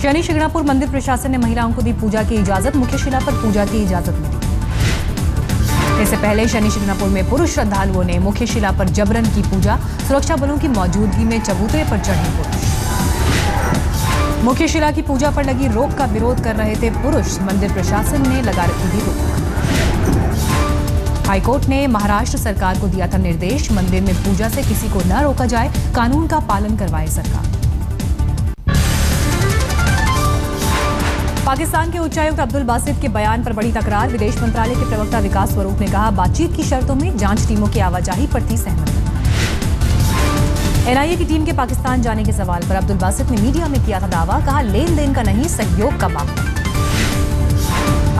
शनि शिंगणापुर मंदिर प्रशासन ने महिलाओं को दी पूजा की इजाजत। मुख्य शिला पर पूजा की इजाजत मिली। इससे पहले शनि शिंगणापुर में पुरुष श्रद्धालुओं ने मुख्य शिला पर जबरन की पूजा। सुरक्षा बलों की मौजूदगी में चबूतरे पर चढ़े पुरुष। मुख्य शिला की पूजा पर लगी रोक का विरोध कर रहे थे पुरुष। मंदिर प्रशासन ने लगा रखी थी रोक। हाईकोर्ट ने महाराष्ट्र सरकार को दिया था निर्देश, मंदिर में पूजा से किसी को न रोका जाए, कानून का पालन करवाए सरकार। पाकिस्तान के उच्चायुक्त अब्दुल बासित के बयान पर बड़ी तकरार। विदेश मंत्रालय के प्रवक्ता विकास स्वरूप ने कहा, बातचीत की शर्तों में जांच टीमों की आवाजाही पर थी सहमति। एनआईए की टीम के पाकिस्तान जाने के सवाल पर अब्दुल बासित ने मीडिया में किया था दावा। कहा, लेन देन का नहीं, सहयोग का मामला।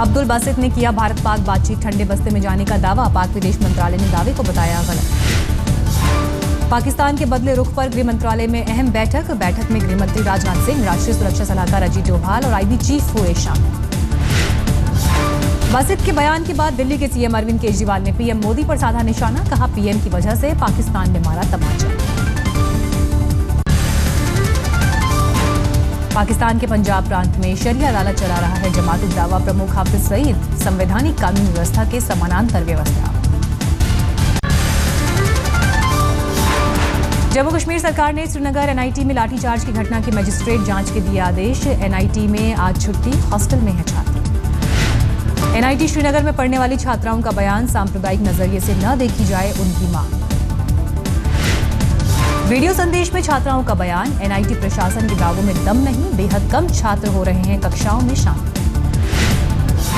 अब्दुल बासित ने किया भारत पाक बातचीत ठंडे बस्ते में जाने का दावा। पाक विदेश मंत्रालय ने दावे को बताया गलत। पाकिस्तान के बदले रुख पर गृह मंत्रालय में अहम बैठक में गृह मंत्री राजनाथ सिंह, राष्ट्रीय सुरक्षा सलाहकार अजीत डोभाल और आईबी चीफ हुए शामिल। बासित के बयान के बाद दिल्ली के सीएम अरविंद केजरीवाल ने पीएम मोदी पर साधा निशाना। कहा, पीएम की वजह से पाकिस्तान ने मारा तमाचा। पाकिस्तान के पंजाब प्रांत में शरिया अदालत चला रहा है जमात उद दावा प्रमुख हाफिज सईद। संवैधानिक कानून व्यवस्था के समानांतर व्यवस्था। जम्मू कश्मीर सरकार ने श्रीनगर एनआईटी में लाठीचार्ज की घटना की मजिस्ट्रेट जांच के दिए आदेश। एनआईटी में आज छुट्टी, हॉस्टल में है छात्र। एनआईटी श्रीनगर में पढ़ने वाली छात्राओं का बयान, सांप्रदायिक नजरिए से न देखी जाए उनकी मांग। वीडियो संदेश में छात्राओं का बयान, एनआईटी प्रशासन के दावों में दम नहीं, बेहद कम छात्र हो रहे हैं कक्षाओं में शामिल।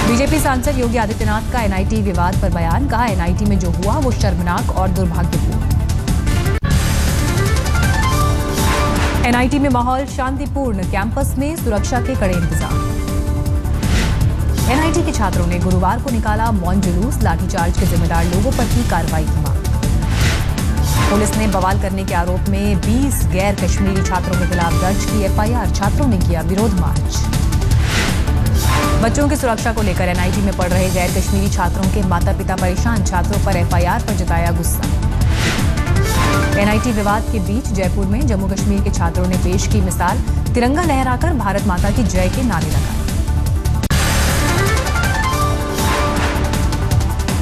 बीजेपी सांसद योगी आदित्यनाथ का एनआईटी विवाद पर बयान। कहा, एनआईटी में जो हुआ वो शर्मनाक और दुर्भाग्यपूर्ण। एनआईटी में माहौल शांतिपूर्ण, कैंपस में सुरक्षा के कड़े इंतजाम। एनआईटी के छात्रों ने गुरुवार को निकाला मौन जुलूस। लाठीचार्ज के जिम्मेदार लोगों पर की कार्रवाई की मांग। पुलिस ने बवाल करने के आरोप में 20 गैर कश्मीरी छात्रों के खिलाफ दर्ज की एफआईआर। छात्रों ने किया विरोध मार्च। बच्चों की सुरक्षा को लेकर एनआईटी में पढ़ रहे गैर कश्मीरी छात्रों के माता पिता परेशान। छात्रों पर एफआईआर पर जताया गुस्सा। एनआईटी विवाद के बीच जयपुर में जम्मू कश्मीर के छात्रों ने पेश की मिसाल। तिरंगा लहराकर भारत माता की जय के नारे लगाए।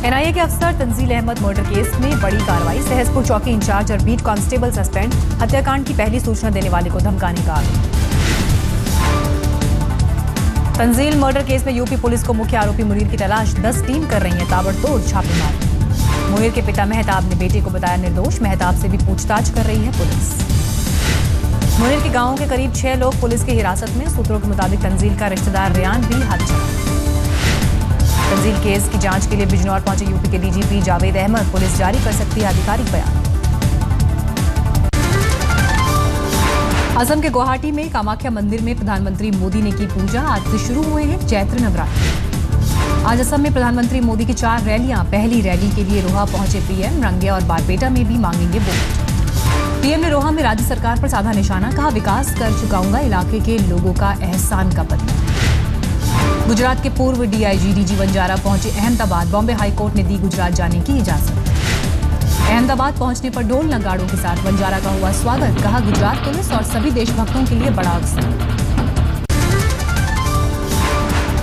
एनआईए के अफसर तंजील अहमद मर्डर केस में बड़ी कार्रवाई। सहसपुर चौकी इंचार्ज और बीट कांस्टेबल सस्पेंड। हत्याकांड की पहली सूचना देने वाले को धमकाने का आरोप। तंजील मर्डर केस में यूपी पुलिस को मुख्य आरोपी मुनीर की तलाश। 10 टीम कर रही है ताबड़तोड़ छापेमारी। मुनीर के पिता मेहताब ने बेटे को बताया निर्दोष। मेहताब से भी पूछताछ कर रही है पुलिस। मुनीर के गांव के करीब 6 लोग पुलिस की हिरासत में। सूत्रों के मुताबिक तंजील का रिश्तेदार रियान भी हाथ चला। तंजील केस की जांच के लिए बिजनौर पहुंचे यूपी के डीजीपी जावेद अहमद। पुलिस जारी कर सकती है आधिकारिक बयान। असम के गुवाहाटी में कामाख्या मंदिर में प्रधानमंत्री मोदी ने की पूजा। आज से शुरू हुए हैं चैत्र नवरात्र। आज असम में प्रधानमंत्री मोदी की 4 रैलियां। पहली रैली के लिए रोहा पहुंचे पीएम। रंगिया और बारपेटा में भी मांगेंगे वोट। पीएम ने रोहा में राज्य सरकार पर साधा निशाना। कहा, विकास कर चुकाऊंगा, इलाके के लोगों का एहसान का बदला। गुजरात के पूर्व डीआईजी डीजी वंजारा पहुंचे अहमदाबाद। बॉम्बे हाईकोर्ट ने दी गुजरात जाने की इजाजत। अहमदाबाद पहुंचने पर ढोल नगाड़ों के साथ वंजारा का हुआ स्वागत। कहा, गुजरात पुलिस और सभी देशभक्तों के लिए बड़ा अवसर।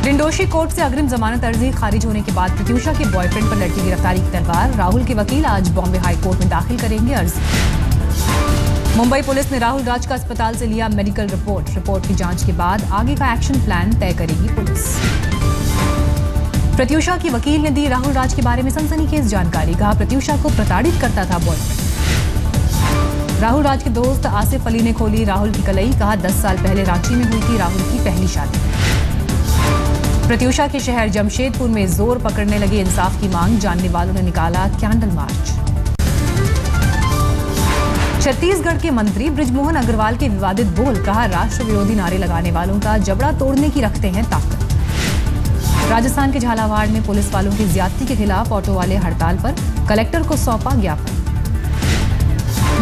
डिंडोशी कोर्ट से अग्रिम जमानत अर्जी खारिज होने के बाद प्रत्यूषा के बॉयफ्रेंड पर लटकी गिरफ्तारी की तलवार। राहुल के वकील आज बॉम्बे हाईकोर्ट में दाखिल करेंगे अर्जी। मुंबई पुलिस ने राहुल राज का अस्पताल से लिया मेडिकल रिपोर्ट। रिपोर्ट की जांच के बाद आगे का एक्शन प्लान तय करेगी पुलिस। प्रत्यूषा की वकील ने दी राहुल राज के बारे में सनसनीखेज जानकारी। कहा, प्रत्यूषा को प्रताड़ित करता था बॉयफ्रेंड। राहुल राज के दोस्त आसिफ अली ने खोली राहुल की कलई। कहा, 10 साल पहले रांची में हुई थी राहुल की पहली शादी। प्रत्यूषा के शहर जमशेदपुर में जोर पकड़ने लगी इंसाफ की मांग। जानने वालों ने निकाला कैंडल मार्च। छत्तीसगढ़ के मंत्री बृजमोहन अग्रवाल के विवादित बोल। कहा, राष्ट्र विरोधी नारे लगाने वालों का जबड़ा तोड़ने की रखते हैं ताकत। राजस्थान के झालावाड़ में पुलिस वालों की ज्यादती के खिलाफ ऑटो वाले हड़ताल पर। कलेक्टर को सौंपा ज्ञापन।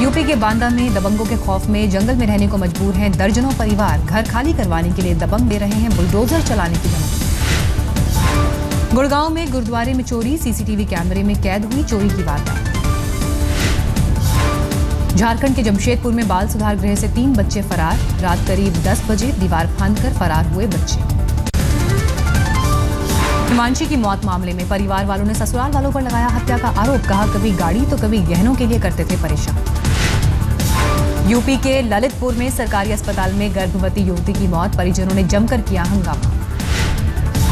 यूपी के बांदा में दबंगों के खौफ में जंगल में रहने को मजबूर हैं दर्जनों परिवार। घर खाली करवाने के लिए दबंग दे रहे हैं बुलडोजर चलाने की धमकी। गुड़गांव में गुरुद्वारे में चोरी। सीसीटीवी कैमरे में कैद हुई चोरी की वारदात। झारखंड के जमशेदपुर में बाल सुधार गृह से 3 बच्चे फरार। रात करीब 10 बजे दीवार फांदकर फरार हुए बच्चे। हिमांशी की मौत मामले में परिवार वालों ने ससुराल वालों पर लगाया हत्या का आरोप। कहा कभी गाड़ी तो कभी गहनों के लिए करते थे परेशान। यूपी के ललितपुर में सरकारी अस्पताल में गर्भवती युवती की मौत। परिजनों ने जमकर किया हंगामा।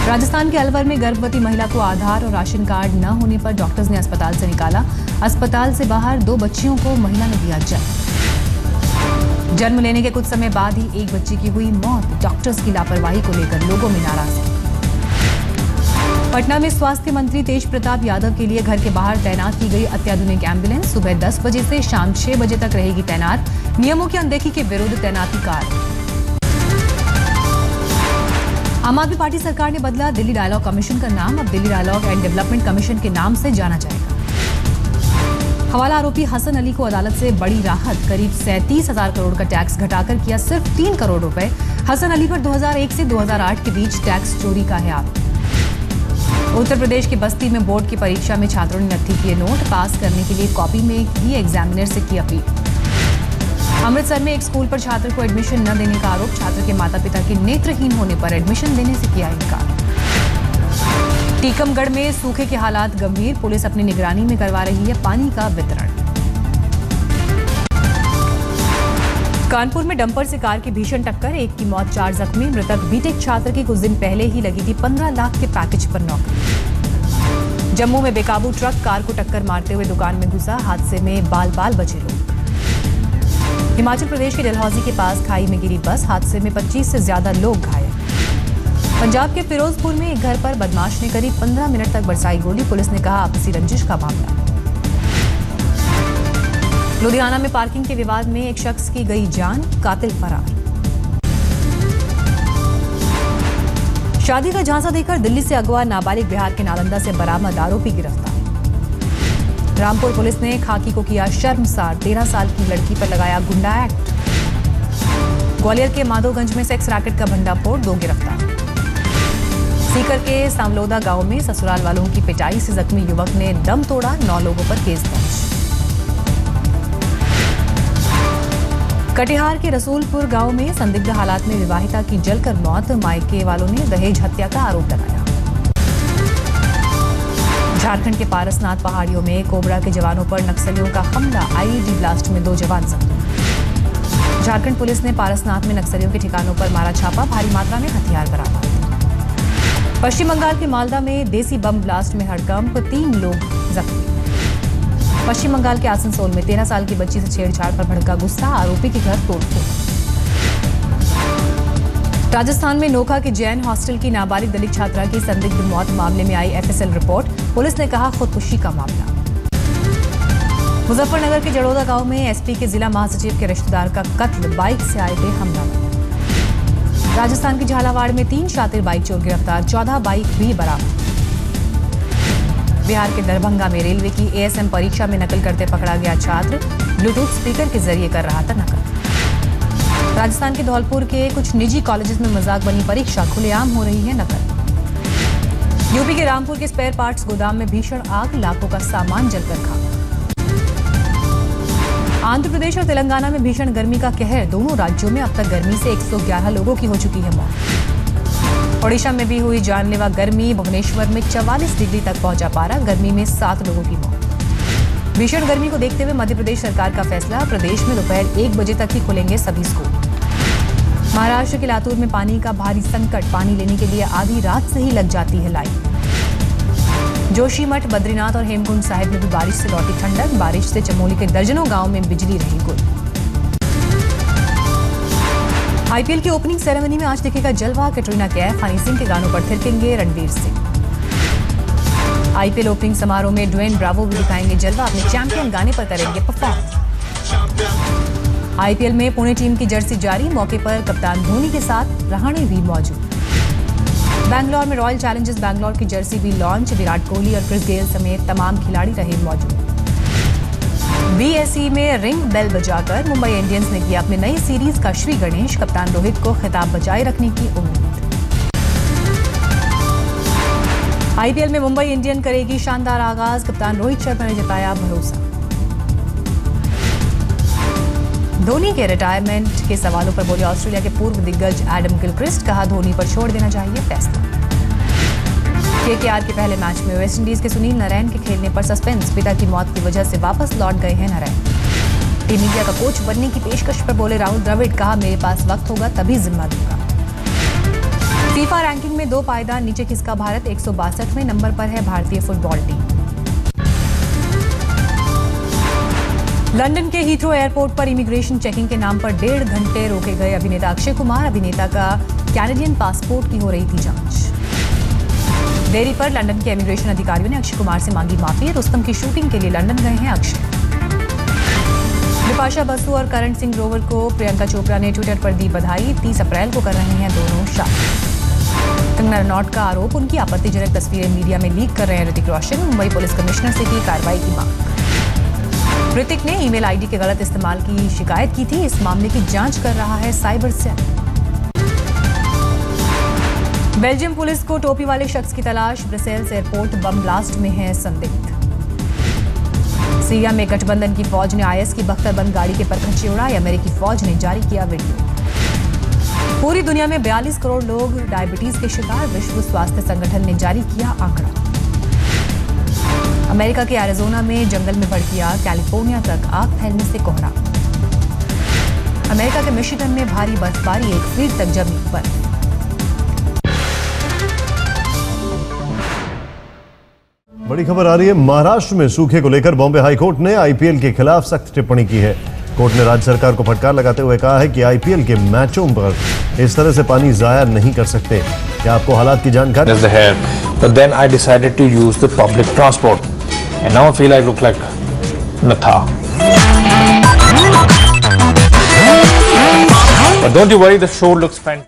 राजस्थान के अलवर में गर्भवती महिला को आधार और राशन कार्ड न होने पर डॉक्टर्स ने अस्पताल से निकाला। अस्पताल से बाहर 2 बच्चियों को महिला ने दिया जन्म। जन्म लेने के कुछ समय बाद ही एक बच्ची की हुई मौत। डॉक्टर्स की लापरवाही को लेकर लोगों में नाराजगी। पटना में स्वास्थ्य मंत्री तेज प्रताप यादव के लिए घर के बाहर तैनात की गई अत्याधुनिक एम्बुलेंस। सुबह 10 बजे से शाम 6 बजे तक रहेगी तैनात। नियमों की अनदेखी के विरुद्ध तैनाती कार्य। आम आदमी पार्टी सरकार ने बदला दिल्ली डायलॉग कमीशन का नाम। अब Delhi dialogue and development commission के नाम से जाना जाएगा। हवाला आरोपी हसन अली को अदालत से बड़ी राहत। करीब 37,000 करोड़ का टैक्स घटाकर किया सिर्फ 3 करोड़ रुपए। हसन अली पर 2001 से 2008 के बीच टैक्स चोरी का है आरोप। उत्तर प्रदेश के बस्ती में बोर्ड की परीक्षा में छात्रों ने नत्थी किए नोट। पास करने के लिए कॉपी में ही एग्जामिनर से की अपील। अमृतसर में एक स्कूल पर छात्र को एडमिशन न देने का आरोप। छात्र के माता पिता के नेत्रहीन होने पर एडमिशन देने से किया इनकार। टीकमगढ़ में सूखे के हालात गंभीर। पुलिस अपनी निगरानी में करवा रही है पानी का वितरण। कानपुर में डंपर से कार की भीषण टक्कर। एक की मौत, 4 जख्मी। मृतक बीटेक छात्र की कुछ दिन पहले ही लगी थी 15 लाख के पैकेज पर नौकरी। जम्मू में बेकाबू ट्रक कार को टक्कर मारते हुए दुकान में घुसा। हादसे में बाल बाल बचे लोग। हिमाचल प्रदेश के डलहौजी के पास खाई में गिरी बस। हादसे में 25 से ज्यादा लोग घायल। पंजाब के फिरोजपुर में एक घर पर बदमाश ने करीब 15 मिनट तक बरसाई गोली। पुलिस ने कहा आपसी रंजिश का मामला। लुधियाना में पार्किंग के विवाद में एक शख्स की गई जान। कातिल फरार। शादी का झांसा देकर दिल्ली से अगवा नाबालिग बिहार के नालंदा से बरामद। आरोपी गिरफ्तार। रामपुर पुलिस ने खाकी को किया शर्मसार। 13 साल की लड़की पर लगाया गुंडा एक्ट। ग्वालियर के माधोगंज में सेक्स रैकेट का भंडाफोड़। 2 गिरफ्तार। सीकर के सांवलोदा गांव में ससुराल वालों की पिटाई से जख्मी युवक ने दम तोड़ा। 9 लोगों पर केस दर्ज। कटिहार के रसूलपुर गांव में संदिग्ध हालात में विवाहिता की जलकर मौत। मायके वालों ने दहेज हत्या का आरोप लगाया। झारखंड के पारसनाथ पहाड़ियों में कोबरा के जवानों पर नक्सलियों का हमला। आईईडी ब्लास्ट में 2 जवान जख्मी। झारखंड पुलिस ने पारसनाथ में नक्सलियों के ठिकानों पर मारा छापा। भारी मात्रा में हथियार बरामद। पश्चिम बंगाल के मालदा में देसी बम ब्लास्ट में हड़कंप। 3 लोग जख्मी। पश्चिम बंगाल के आसनसोल में 13 साल की बच्ची से छेड़छाड़ पर भड़का गुस्सा। आरोपी के घर तोड़फोड़। राजस्थान में नोखा के जैन हॉस्टल की नाबालिग दलित छात्रा की संदिग्ध मौत मामले में आई एफएसएल रिपोर्ट। पुलिस ने कहा खुदकुशी का मामला। मुजफ्फरनगर के जड़ोदा गांव में एसपी के जिला महासचिव के रिश्तेदार का कत्ल। बाइक से आए थे हमलावर। राजस्थान के झालावाड़ में 3 शातिर बाइक चोर गिरफ्तार। 14 बाइक भी बरामद। बिहार के दरभंगा में रेलवे की एएसएम परीक्षा में नकल करते पकड़ा गया छात्र। ब्लूटूथ स्पीकर के जरिए कर रहा था नकल। राजस्थान के धौलपुर के कुछ निजी कॉलेजेस में मजाक बनी परीक्षा। खुलेआम हो रही है नकल। यूपी के रामपुर के स्पेयर पार्ट्स गोदाम में भीषण आग। लाखों का सामान जलकर खाक। आंध्र प्रदेश और तेलंगाना में भीषण गर्मी का कहर। दोनों राज्यों में अब तक गर्मी से 111 लोगों की हो चुकी है मौत। ओडिशा में भी हुई जानलेवा गर्मी। भुवनेश्वर में 44 डिग्री तक पहुंचा पारा। गर्मी में 7 लोगों की मौत। भीषण गर्मी को देखते हुए मध्य प्रदेश सरकार का फैसला। प्रदेश में दोपहर 1 बजे तक ही खुलेंगे सभी स्कूल। महाराष्ट्र के लातूर में पानी का भारी संकट। पानी लेने के लिए आधी रात से ही लग जाती है लाइन। जोशीमठ, बद्रीनाथ और हेमकुंड साहिब में भी बारिश से लौटी ठंडक। बारिश से चमोली के दर्जनों गांव में बिजली रही गुल। आईपीएल की ओपनिंग सेरेमनी में आज दिखेगा जलवा। कैटरीना कैफ, हनी सिंह के गानों पर थिरकेंगे रणवीर सिंह। आईपीएल ओपनिंग समारोह में ड्वेन ब्रावो भी दिखाएंगे जलवा। अपने चैंपियन गाने पर करेंगे परफॉर्म। आईपीएल में पुणे टीम की जर्सी जारी। मौके पर कप्तान धोनी के साथ रहाणे भी मौजूद। बैंगलोर में रॉयल चैलेंजर्स बैंगलोर की जर्सी भी लॉन्च। विराट कोहली और क्रिस गेल समेत तमाम खिलाड़ी रहे मौजूद। बीएसई में रिंग बेल बजाकर मुंबई इंडियंस ने किया अपनी नई सीरीज का श्री गणेश। कप्तान रोहित को खिताब बचाए रखने की उम्मीद। आईपीएल में मुंबई इंडियन करेगी शानदार आगाज। कप्तान रोहित शर्मा ने जताया भरोसा। धोनी के रिटायरमेंट के सवालों पर बोले ऑस्ट्रेलिया के पूर्व दिग्गज एडम गिलक्रिस्ट, कहा धोनी पर छोड़ देना चाहिए फैसला। केकेआर के पहले मैच में वेस्टइंडीज के सुनील नारायण के खेलने पर सस्पेंस, पिता की मौत की वजह से वापस लौट गए हैं नारायण। टीम इंडिया का कोच बनने की पेशकश पर बोले राहुल द्रविड़, कहा मेरे पास वक्त होगा तभी जिम्मा दूंगा। फीफा रैंकिंग में 2 पायदान नीचे खिसका भारत, 162वें नंबर पर है भारतीय फुटबॉल टीम। लंदन के हीथ्रो एयरपोर्ट पर इमिग्रेशन चेकिंग के नाम पर 1.5 घंटे रोके गए अभिनेता अक्षय कुमार। अभिनेता का कैनेडियन पासपोर्ट की हो रही थी जांच। देरी पर लंदन के इमिग्रेशन अधिकारियों ने अक्षय कुमार से मांगी माफी। रुस्तम की शूटिंग के लिए लंदन गए हैं अक्षय। बिपाशा बसु और करण सिंह ग्रोवर को प्रियंका चोपड़ा ने ट्विटर पर दी बधाई। 30 अप्रैल को कर रहे हैं दोनों शादी। कंगना रनौत का आरोप, उनकी आपत्तिजनक तस्वीरें मीडिया में लीक कर रहे हैं ऋतिक रोशन। मुंबई पुलिस कमिश्नर से की कार्रवाई की मांग। ऋतिक ने ईमेल आईडी के गलत इस्तेमाल की शिकायत की थी। इस मामले की जांच कर रहा है साइबर सेल। बेल्जियम पुलिस को टोपी वाले शख्स की तलाश। ब्रसेल्स एयरपोर्ट बम ब्लास्ट में है संदिग्ध। सीरिया में गठबंधन की फौज ने आईएस की बख्तरबंद गाड़ी के परखच्चे उड़ाए। अमेरिकी फौज ने जारी किया वीडियो। पूरी दुनिया में 42 करोड़ लोग डायबिटीज के शिकार। विश्व स्वास्थ्य संगठन ने जारी किया आंकड़ा। अमेरिका के एरिजोना में जंगल में भड़की आग, कैलिफोर्निया तक आग फैलने से कोहरा। अमेरिका के मिशिगन में भारी बर्फबारी, 1 फीट तक जमी बर्फ। बड़ी खबर आ रही है महाराष्ट्र में सूखे को लेकर बॉम्बे हाईकोर्ट ने आईपीएल के खिलाफ सख्त टिप्पणी की है। कोर्ट ने राज्य सरकार को फटकार लगाते हुए कहा है कि आईपीएल के मैचों पर इस तरह से पानी जाया नहीं कर सकते। क्या आपको हालात की जानकारी है? But then I decided to use the public transport, and now I feel I look like Natha. But don't you worry, the show looks fantastic.